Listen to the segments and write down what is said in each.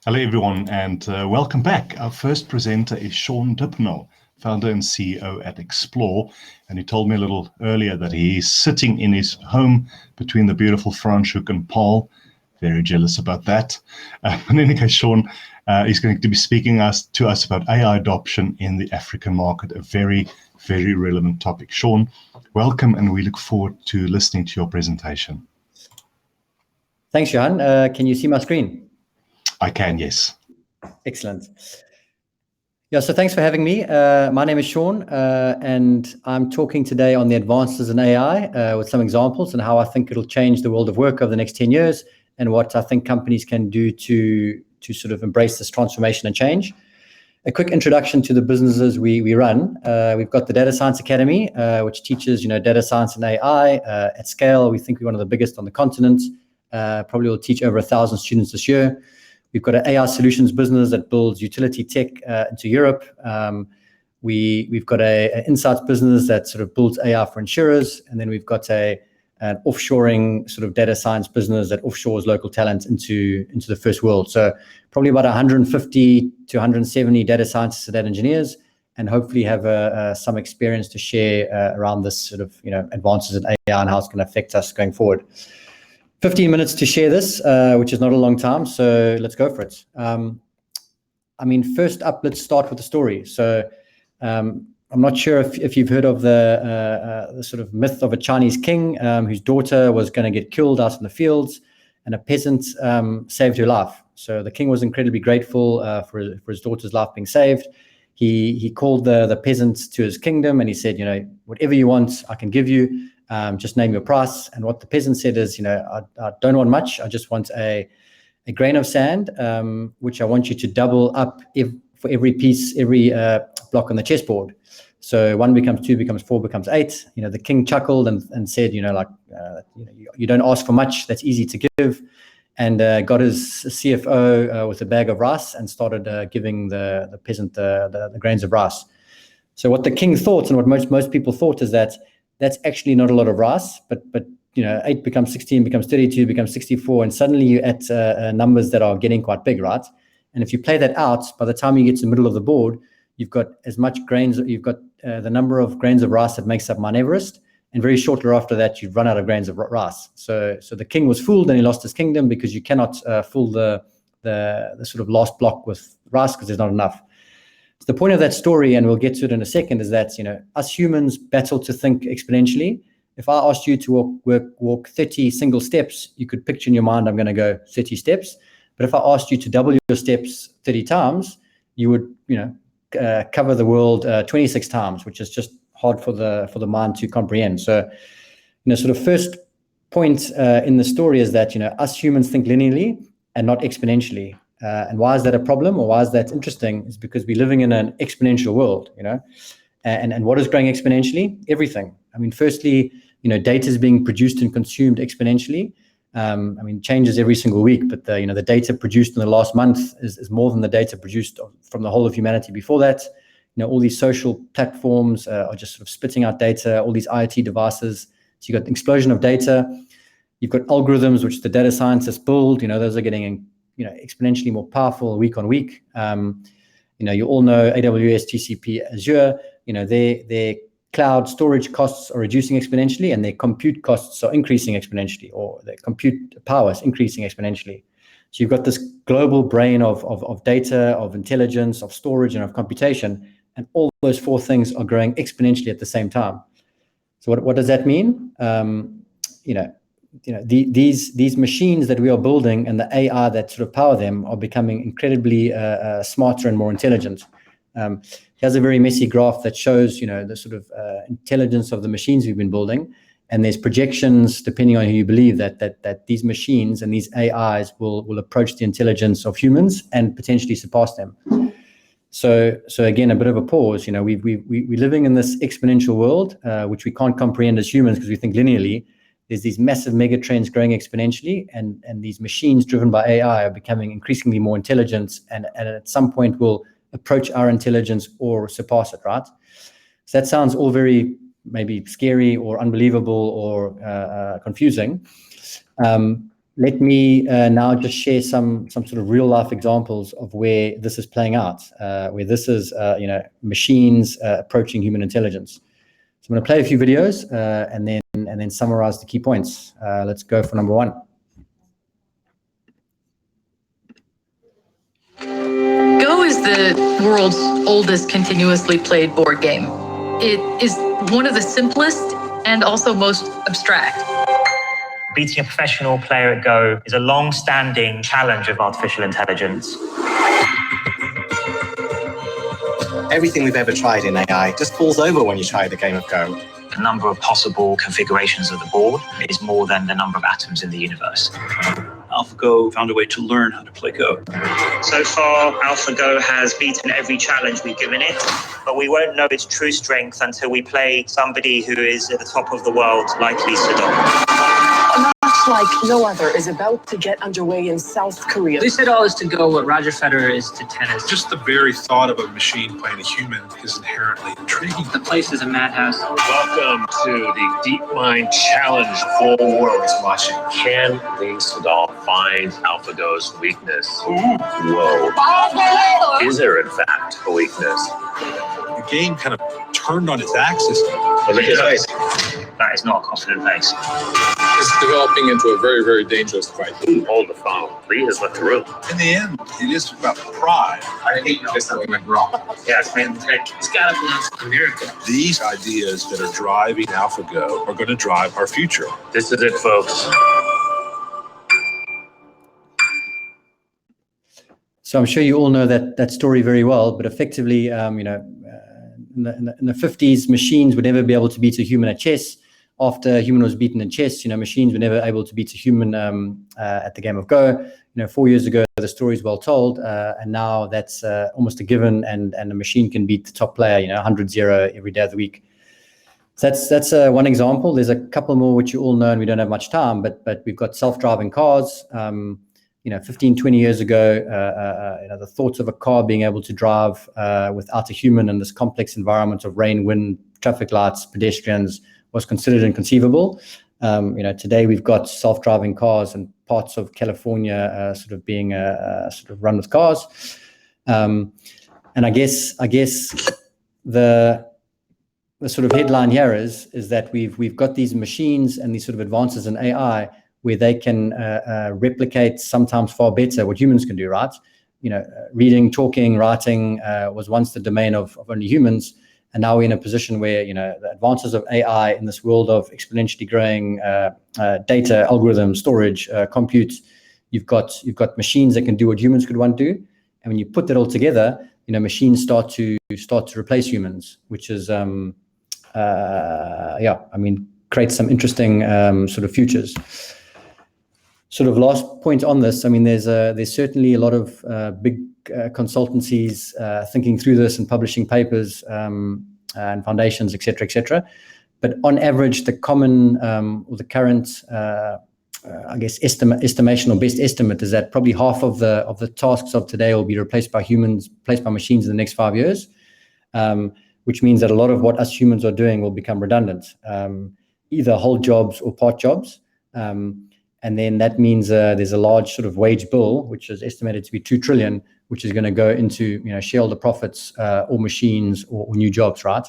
Hello, everyone, and welcome back. Our first presenter is Shaun Dippnall, founder and CEO at Explore. And he told me a little earlier that he's sitting in his home between the beautiful Franschhoek and Paarl. Very jealous about that. In any case, Shaun is going to be speaking to us about AI adoption in the African market, a very, very relevant topic. Shaun, welcome, and we look forward to listening to your presentation. Thanks, Shaun. Can you see my screen? I can, yes. Excellent. Yeah, so thanks for having me. My name is Shaun, and I'm talking today on the advances in AI with some examples and how I think it'll change the world of work over the next 10 years and what I think companies can do to sort of embrace this transformation and change. A quick introduction to the businesses we run. We've got the Data Science Academy, which teaches data science and AI at scale. We think we're one of the biggest on the continent. Probably will teach over 1,000 students this year. We've got an AI solutions business that builds utility tech into Europe. We've got an insights business that sort of builds AI for insurers, and then we've got an offshoring sort of data science business that offshores local talent into the first world. So probably about 150 to 170 data scientists and data engineers, and hopefully have some experience to share around this sort of advances in AI and how it's going to affect us going forward. 15 minutes to share this, which is not a long time, so let's go for it. First up, let's start with the story. So I'm not sure if you've heard of the sort of myth of a Chinese king whose daughter was going to get killed out in the fields, and a peasant saved her life. So the king was incredibly grateful for his daughter's life being saved. He called the peasant to his kingdom and he said, whatever you want, I can give you. Just name your price. And what the peasant said is, I don't want much. I just want a grain of sand, which I want you to double up for every piece, every block on the chessboard. So 1 becomes 2, becomes 4, becomes 8. The king chuckled and said, you don't ask for much. That's easy to give. And got his CFO with a bag of rice and started giving the peasant the grains of rice. So what the king thought and what most people thought is that that's actually not a lot of rice, but 8 becomes 16, becomes 32, becomes 64, and suddenly you're at numbers that are getting quite big, right? And if you play that out, by the time you get to the middle of the board, you've got as much grains, you've got the number of grains of rice that makes up Mount Everest, and very shortly after that, you've run out of grains of rice. So the king was fooled and he lost his kingdom because you cannot fool the sort of last block with rice because there's not enough. So the point of that story, and we'll get to it in a second, is that us humans battle to think exponentially. If I asked you to walk 30 single steps, you could picture in your mind, I'm going to go 30 steps. But if I asked you to double your steps 30 times, you would cover the world 26 times, which is just hard for the mind to comprehend. So sort of first point in the story is that us humans think linearly and not exponentially. And why is that a problem, or why is that interesting? Is because we're living in an exponential world, and what is growing exponentially? Everything. Firstly, data is being produced and consumed exponentially. Changes every single week, but the data produced in the last month is more than the data produced from the whole of humanity before that. All these social platforms are just sort of spitting out data, all these IoT devices. So you've got an explosion of data. You've got algorithms, which the data scientists build. Those are getting exponentially more powerful week on week. You all know AWS, GCP, Azure. Their cloud storage costs are reducing exponentially, and their compute costs are increasing exponentially, or their compute power is increasing exponentially. So you've got this global brain of data, of intelligence, of storage, and of computation, and all those 4 things are growing exponentially at the same time. So what does that mean? These machines that we are building and the AI that sort of power them are becoming incredibly smarter and more intelligent. Here's a very messy graph that shows, the sort of intelligence of the machines we've been building, and there's projections, depending on who you believe, that these machines and these AIs will approach the intelligence of humans and potentially surpass them. So again, a bit of a pause. We're living in this exponential world, which we can't comprehend as humans because we think linearly. There's these massive mega trends growing exponentially, and these machines driven by AI are becoming increasingly more intelligent, and at some point will approach our intelligence or surpass it, right? So that sounds all very maybe scary or unbelievable or confusing. let me now just share some sort of real life examples of where this is playing out, where this is machines approaching human intelligence. So I'm going to play a few videos and then summarize the key points. Let's go for number one. Go is the world's oldest continuously played board game. It is one of the simplest and also most abstract. Beating a professional player at Go is a long-standing challenge of artificial intelligence. Everything we've ever tried in AI just falls over when you try the game of Go. The number of possible configurations of the board is more than the number of atoms in the universe. AlphaGo found a way to learn how to play Go. So far, AlphaGo has beaten every challenge we've given it, but we won't know its true strength until we play somebody who is at the top of the world, like Lee Sedol. Much like no other is about to get underway in South Korea. Lee Sedol is to Go what Roger Federer is to tennis. Just the very thought of a machine playing a human is inherently intriguing. The place is a madhouse. Welcome to the DeepMind Challenge. The whole world is watching. Can Lee Sedol find AlphaGo's weakness? Whoa. Is there, in fact, a weakness? The game kind of turned on its axis. Look at his face. That is not a confident face. It's developing into a very, very dangerous fight. Hold the phone. Lee has left the room. In the end, it is about pride. I hate this that went wrong. Yes, man. It's got to be America. These ideas that are driving AlphaGo are going to drive our future. This is it, folks. So I'm sure you all know that story very well, but effectively, in the 50s, machines would never be able to beat a human at chess. After a human was beaten in chess, machines were never able to beat a human at the game of Go. 4 years ago, the story is well told, and now that's almost a given, and a machine can beat the top player, 100-0 every day of the week. So that's one example. There's a couple more which you all know, and we don't have much time, but we've got self-driving cars. 15, 20 years ago, the thoughts of a car being able to drive without a human in this complex environment of rain, wind, traffic lights, pedestrians was considered inconceivable. Today we've got self-driving cars in parts of California sort of being sort of run with cars. And I guess the sort of headline here is that we've got these machines and these sort of advances in AI where they can replicate sometimes far better what humans can do, right? Reading, talking, writing was once the domain of only humans. And now we're in a position where, the advances of AI in this world of exponentially growing data, algorithm, storage, compute, you've got machines that can do what humans could once do. And when you put that all together, machines start to replace humans, which is, creates some interesting sort of futures. Sort of last point on this, there's certainly a lot of big consultancies thinking through this and publishing papers and foundations, et cetera. But on average, the common or the current, estimation or best estimate is that probably half of the tasks of today will be replaced by machines in the next 5 years, which means that a lot of what us humans are doing will become redundant, either whole jobs or part jobs. And then that means there's a large sort of wage bill, which is estimated to be 2 trillion, which is going to go into shareholder profits or machines or new jobs, right?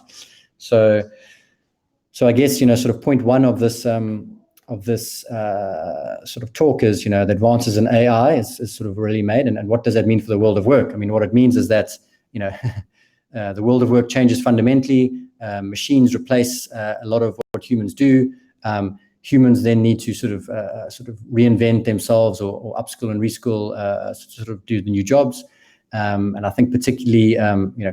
So I guess sort of point one of this sort of talk is the advances in AI is sort of really made, and what does that mean for the world of work? What it means is that the world of work changes fundamentally. Machines replace a lot of what humans do. Humans then need to sort of reinvent themselves or upskill and reskill, sort of do the new jobs. And I think particularly,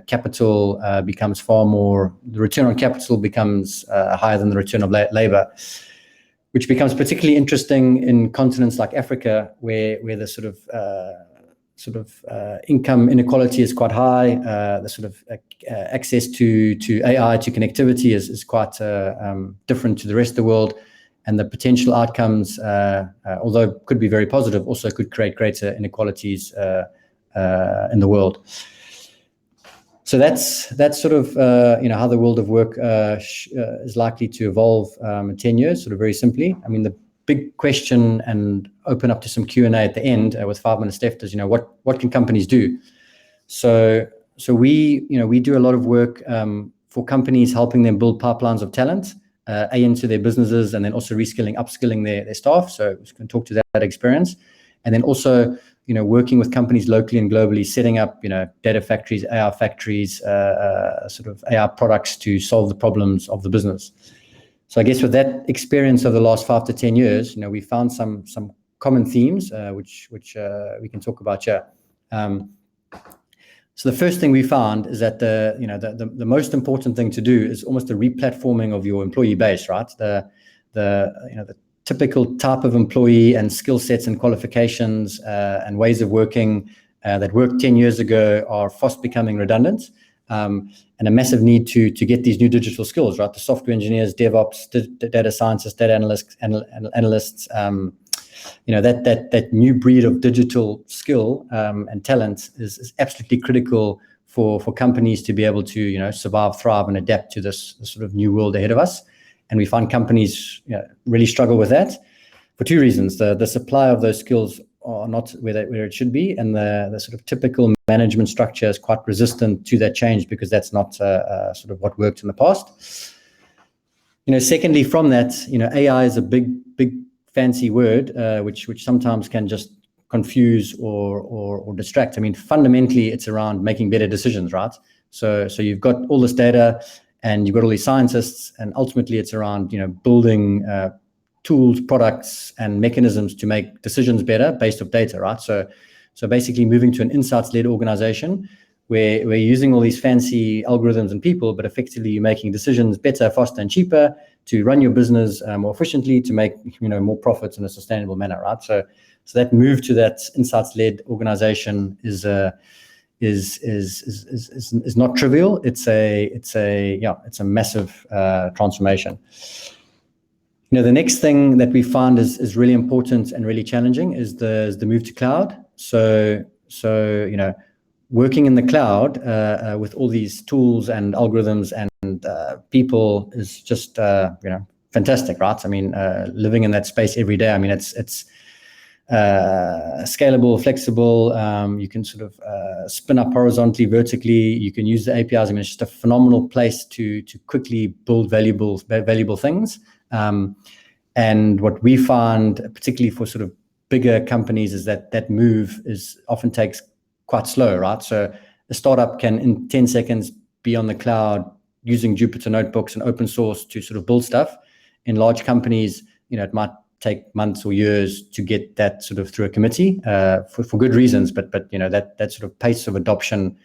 capital becomes the return on capital becomes higher than the return of labor, which becomes particularly interesting in continents like Africa, where the sort of income inequality is quite high. The sort of access to AI, to connectivity is quite different to the rest of the world. And the potential outcomes, although could be very positive, also could create greater inequalities in the world. So that's sort of how the world of work is likely to evolve in 10 years, sort of very simply. big question and open up to some Q&A at the end with 5 minutes left is, what can companies do? So we do a lot of work for companies, helping them build pipelines of talent, into their businesses, and then also reskilling, upskilling their staff. So we can talk to that experience. And then also, working with companies locally and globally, setting up, data factories, AI factories, sort of AI products to solve the problems of the business. So I guess with that experience of the last 5 to 10 years, we found some common themes, which we can talk about here. So the first thing we found is that the most important thing to do is almost a replatforming of your employee base, right? The typical type of employee and skill sets and qualifications and ways of working that worked 10 years ago are fast becoming redundant, and a massive need to get these new digital skills, right? The software engineers, DevOps, data scientists, data analysts, that new breed of digital skill and talent is absolutely critical for companies to be able to survive, thrive, and adapt to this sort of new world ahead of us. And we find companies really struggle with that for two reasons. The supply of those skills are not where it should be, and the sort of typical management structure is quite resistant to that change, because that's not sort of what worked in the past. Secondly, from that, AI is a big fancy word, which sometimes can just confuse or distract. I mean, fundamentally, it's around making better decisions, right? So you've got all this data, and you've got all these scientists, and ultimately it's around building tools, products, and mechanisms to make decisions better based off data, right? So basically moving to an insights-led organization where we're using all these fancy algorithms and people, but effectively you're making decisions better, faster, and cheaper to run your business more efficiently, to make more profits in a sustainable manner, right? So that move to that insights-led organization is not trivial. It's a massive transformation. The next thing that we found is really important and really challenging is the move to cloud. So working in the cloud with all these tools and algorithms and people is just fantastic, right? I mean, living in that space every day. I mean, it's scalable, flexible. You can sort of spin up horizontally, vertically. You can use the APIs. I mean, it's just a phenomenal place to quickly build valuable things. And what we find, particularly for sort of bigger companies, is that move often takes quite slow, right? So a startup can in 10 seconds be on the cloud using Jupyter notebooks and open source to sort of build stuff. In large companies, it might take months or years to get that sort of through a committee for good reasons, but that sort of pace of adoption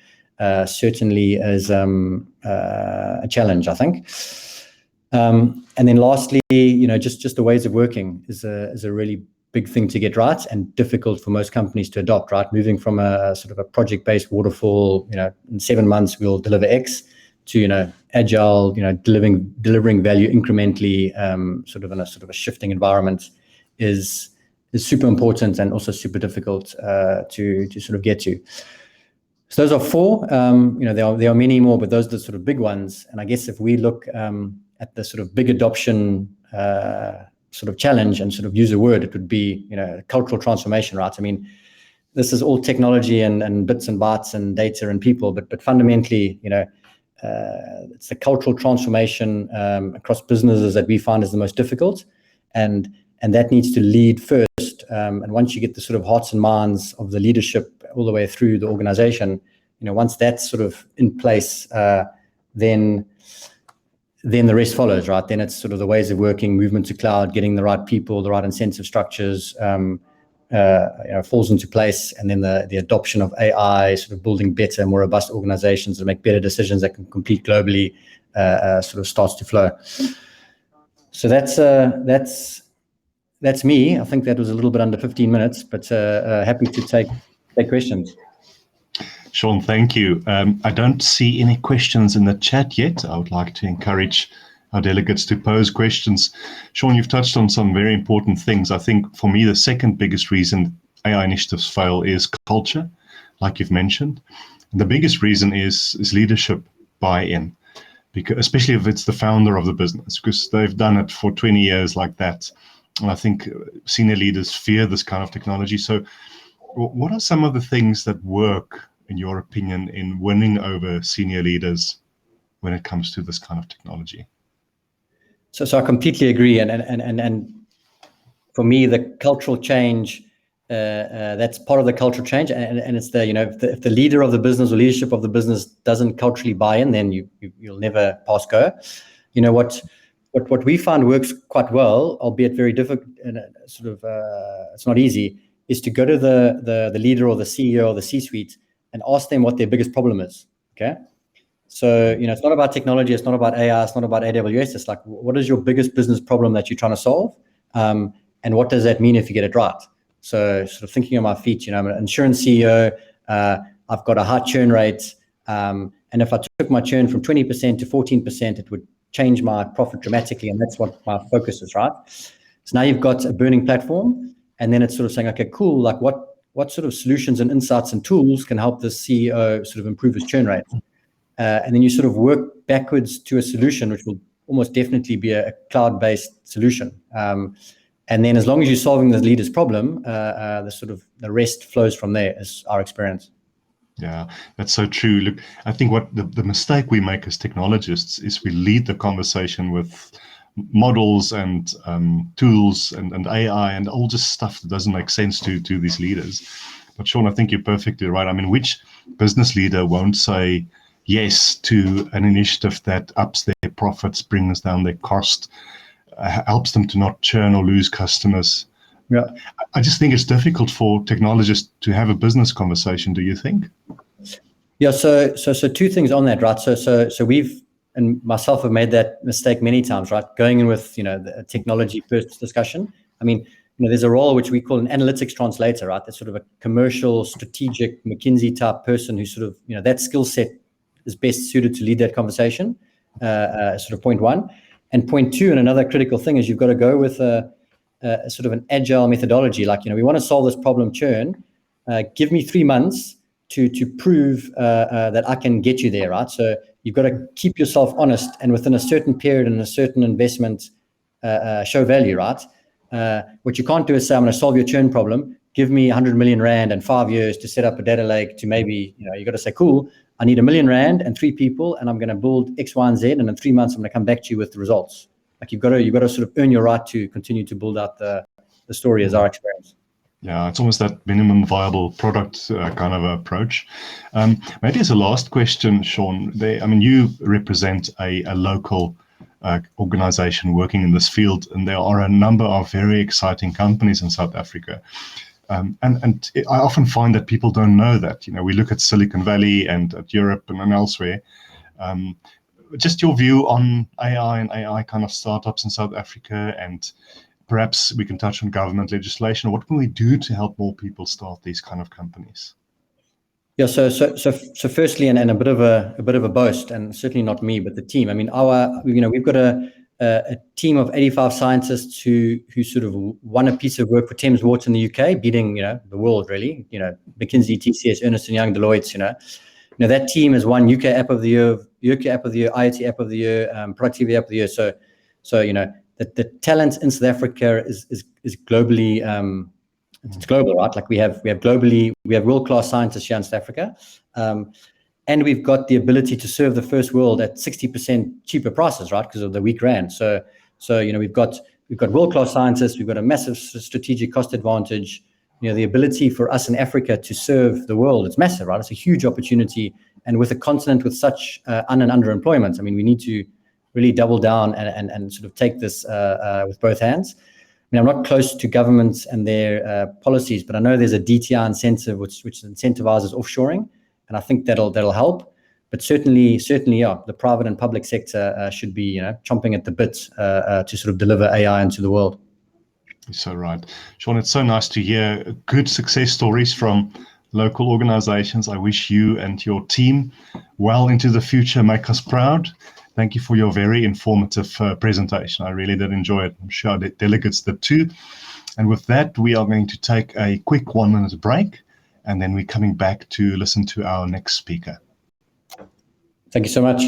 certainly is a challenge, I think. And then lastly, just the ways of working is a really big thing to get right, and difficult for most companies to adopt, right? Moving from a sort of a project-based waterfall, in 7 months we'll deliver X, to agile, delivering value incrementally, sort of in a sort of a shifting environment is super important, and also super difficult to sort of get to. So those are 4. There are many more, but those are the sort of big ones. And I guess if we look at the sort of big adoption sort of challenge and sort of use a word, it would be cultural transformation, right? I mean, this is all technology and bits and bytes and data and people, but fundamentally, it's the cultural transformation across businesses that we find is the most difficult, and that needs to lead first. And once you get the sort of hearts and minds of the leadership all the way through the organization, once that's sort of in place, then the rest follows, right? Then it's sort of the ways of working, movement to cloud, getting the right people, the right incentive structures, falls into place, and then the adoption of AI, sort of building better, more robust organizations that make better decisions that can compete globally, sort of starts to flow. So that's me. I think that was a little bit under 15 minutes, but happy to take questions. Shaun, thank you. I don't see any questions in the chat yet. I would like to encourage our delegates to pose questions. Shaun, you've touched on some very important things. I think for me, the second biggest reason AI initiatives fail is culture, like you've mentioned. And the biggest reason is leadership buy-in, because especially if it's the founder of the business, because they've done it for 20 years like that. And I think senior leaders fear this kind of technology. So what are some of the things that work, in your opinion, in winning over senior leaders when it comes to this kind of technology? So I completely agree. And for me, the cultural change, that's part of the cultural change. And it's if the leader of the business or leadership of the business doesn't culturally buy in, then you'll never pass go. What we find works quite well, albeit very difficult and it's not easy, is to go to the leader or the CEO or the C-suite and ask them what their biggest problem is. Okay. So, it's not about technology, it's not about AI, it's not about AWS. It's like, what is your biggest business problem that you're trying to solve? And what does that mean if you get it right? So sort of thinking on my feet, I'm an insurance CEO, I've got a high churn rate. And if I took my churn from 20% to 14%, it would change my profit dramatically. And that's what my focus is, right? So now you've got a burning platform, and then it's sort of saying, okay, cool. Like what sort of solutions and insights and tools can help the CEO sort of improve his churn rate? And then you sort of work backwards to a solution, which will almost definitely be a cloud-based solution. And then as long as you're solving the leader's problem, the rest flows from there, is our experience. Yeah, that's so true. Look, I think what the mistake we make as technologists is we lead the conversation with models and tools and AI and all just stuff that doesn't make sense to these leaders. But Shaun, I think you're perfectly right. I mean, which business leader won't say yes to an initiative that ups their profits, brings down their cost, helps them to not churn or lose customers? Yeah, I just think it's difficult for technologists to have a business conversation. Do you think? Yeah. So two things on that, right? So we've, and myself, have made that mistake many times, right? Going in with the technology first discussion. I mean, there's a role which we call an analytics translator, right? That's sort of a commercial, strategic, McKinsey type person who sort of that skill set is best suited to lead that conversation. Sort of point one, and point two, and another critical thing is you've got to go with a sort of an agile methodology. Like we want to solve this problem churn. Give me 3 months to prove that I can get you there, right? So you've got to keep yourself honest, and within a certain period and a certain investment, show value, right? What you can't do is say, I'm going to solve your churn problem. Give me 100 million rand and 5 years to set up a data lake. To maybe you got to say, cool, I need 1 million rand and 3 people, and I'm going to build X, Y, and Z, and in 3 months I'm going to come back to you with the results. Like you've got to sort of earn your right to continue to build out the story, as our experience. Yeah, it's almost that minimum viable product kind of approach. Maybe as a last question, Shaun, you represent a local organization working in this field, and there are a number of very exciting companies in South Africa. And I often find that people don't know that. We look at Silicon Valley and at Europe and elsewhere. Just your view on AI and AI kind of startups in South Africa, and perhaps we can touch on government legislation. What can we do to help more people start these kind of companies? Yeah. So firstly, and a bit of a boast, and certainly not me, but the team. I mean, we've got a team of 85 scientists who sort of won a piece of work for Thames Water in the UK, beating the world really. McKinsey, TCS, Ernst & Young, Deloitte. That team has won UK App of the Year, IoT App of the Year, Productivity App of the Year. So the talent in South Africa is globally, it's global, right? Like we have world-class scientists here in South Africa, and we've got the ability to serve the first world at 60% cheaper prices, right? Because of the weak rand. So we've got world-class scientists, we've got a massive strategic cost advantage. The ability for us in Africa to serve the world, it's massive, right? It's a huge opportunity, and with a continent with such and underemployment, I mean, we need to really double down and sort of take this with both hands. I mean, I'm not close to governments and their policies, but I know there's a DTI incentive which incentivizes offshoring, and I think that'll help. But certainly, yeah, the private and public sector should be chomping at the bit to sort of deliver AI into the world. You're so right. Shaun, it's so nice to hear good success stories from local organizations. I wish you and your team well into the future. Make us proud. Thank you for your very informative presentation. I really did enjoy it. I'm sure the delegates did too. And with that, we are going to take a quick 1-minute break, and then we're coming back to listen to our next speaker. Thank you so much.